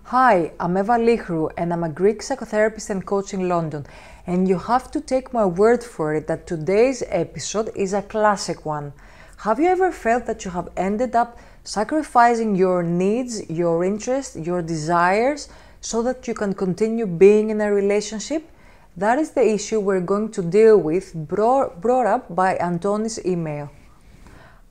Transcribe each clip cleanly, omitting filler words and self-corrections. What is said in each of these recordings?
Hi, I'm Eva Lichru and I'm a Greek psychotherapist and coach in London. And you have to take my word for it that today's episode is a classic one. Have you ever felt that you have ended up sacrificing your needs, your interests, your desires so that you can continue being in a relationship? That is the issue we're going to deal with, brought up by Antonis' email.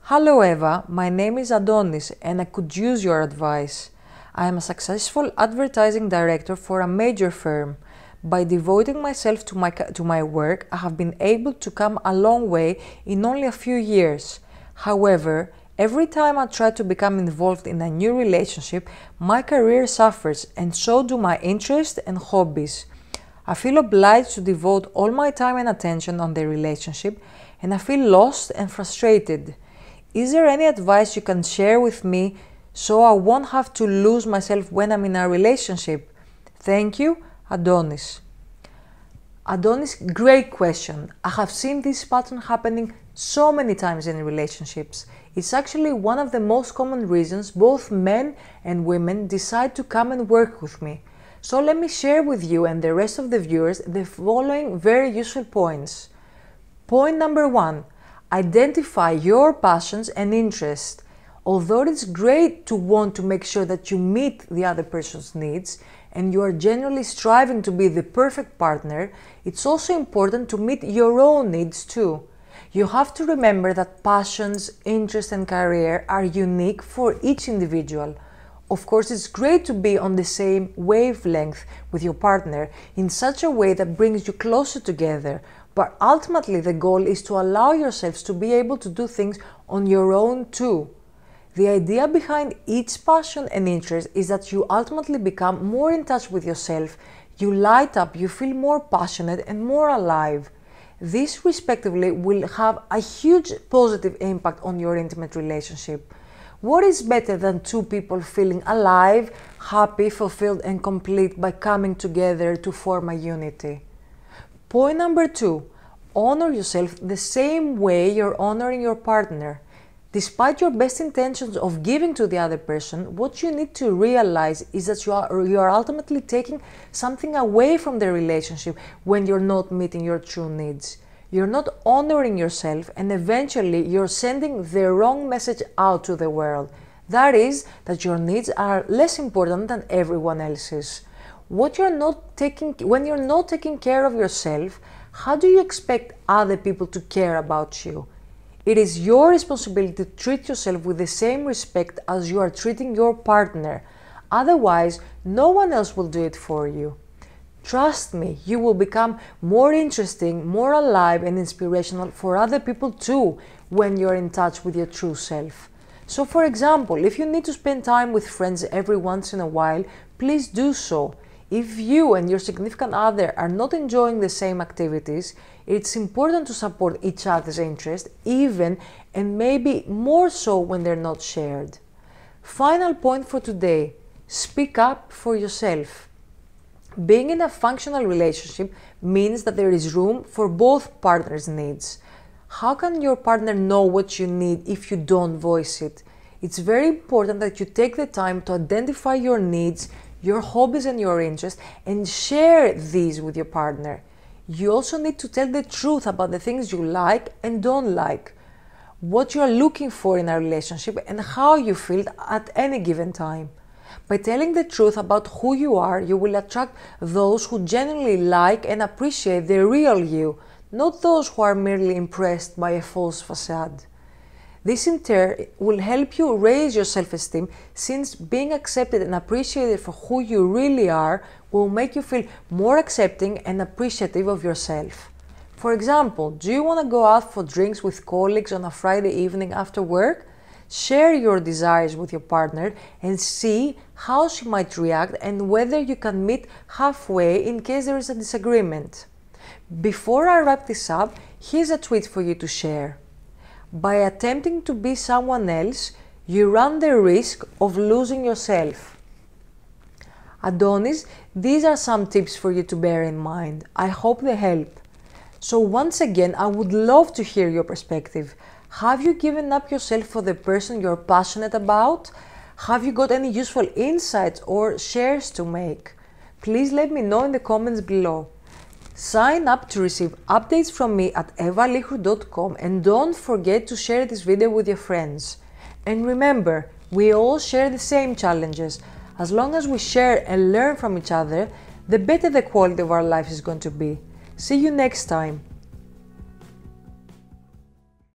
Hello Eva, my name is Adonis and I could use your advice. I am a successful advertising director for a major firm. By devoting myself to my work, I have been able to come a long way in only a few years. However, every time I try to become involved in a new relationship, my career suffers and so do my interests and hobbies. I feel obliged to devote all my time and attention on the relationship and I feel lost and frustrated. Is there any advice you can share with me so I won't have to lose myself when I'm in a relationship? Thank you, Adonis. Adonis, great question. I have seen this pattern happening so many times in relationships. It's actually one of the most common reasons both men and women decide to come and work with me. So let me share with you and the rest of the viewers the following very useful points. Point number 1. Identify your passions and interests. Although it's great to want to make sure that you meet the other person's needs and you are generally striving to be the perfect partner, it's also important to meet your own needs too. You have to remember that passions, interests and career are unique for each individual. Of course, it's great to be on the same wavelength with your partner in such a way that brings you closer together, but ultimately the goal is to allow yourselves to be able to do things on your own too. The idea behind each passion and interest is that you ultimately become more in touch with yourself, you light up, you feel more passionate and more alive. This respectively will have a huge positive impact on your intimate relationship. What is better than two people feeling alive, happy, fulfilled and complete by coming together to form a unity? Point number 2. Honor yourself the same way you're honoring your partner. Despite your best intentions of giving to the other person, what you need to realize is that you are ultimately taking something away from the relationship when you're not meeting your true needs. You're not honoring yourself and eventually you're sending the wrong message out to the world. That is, that your needs are less important than everyone else's. When you're not taking care of yourself, how do you expect other people to care about you? It is your responsibility to treat yourself with the same respect as you are treating your partner. Otherwise, no one else will do it for you. Trust me, you will become more interesting, more alive and inspirational for other people too when you're in touch with your true self. So for example, if you need to spend time with friends every once in a while, please do so. If you and your significant other are not enjoying the same activities, it's important to support each other's interests, even and maybe more so when they're not shared. Final point for today, speak up for yourself. Being in a functional relationship means that there is room for both partners' needs. How can your partner know what you need if you don't voice it? It's very important that you take the time to identify your needs, your hobbies and your interests and share these with your partner. You also need to tell the truth about the things you like and don't like, what you are looking for in a relationship and how you feel at any given time. By telling the truth about who you are, you will attract those who genuinely like and appreciate the real you, not those who are merely impressed by a false facade. This in turn will help you raise your self-esteem, since being accepted and appreciated for who you really are will make you feel more accepting and appreciative of yourself. For example, do you want to go out for drinks with colleagues on a Friday evening after work? Share your desires with your partner and see how she might react and whether you can meet halfway in case there is a disagreement. Before I wrap this up, here's a tweet for you to share. By attempting to be someone else, you run the risk of losing yourself. Adonis, these are some tips for you to bear in mind. I hope they help. So once again, I would love to hear your perspective. Have you given up yourself for the person you're passionate about? Have you got any useful insights or shares to make? Please let me know in the comments below. Sign up to receive updates from me at evalichru.com and don't forget to share this video with your friends. And remember, we all share the same challenges. As long as we share and learn from each other, the better the quality of our life is going to be. See you next time.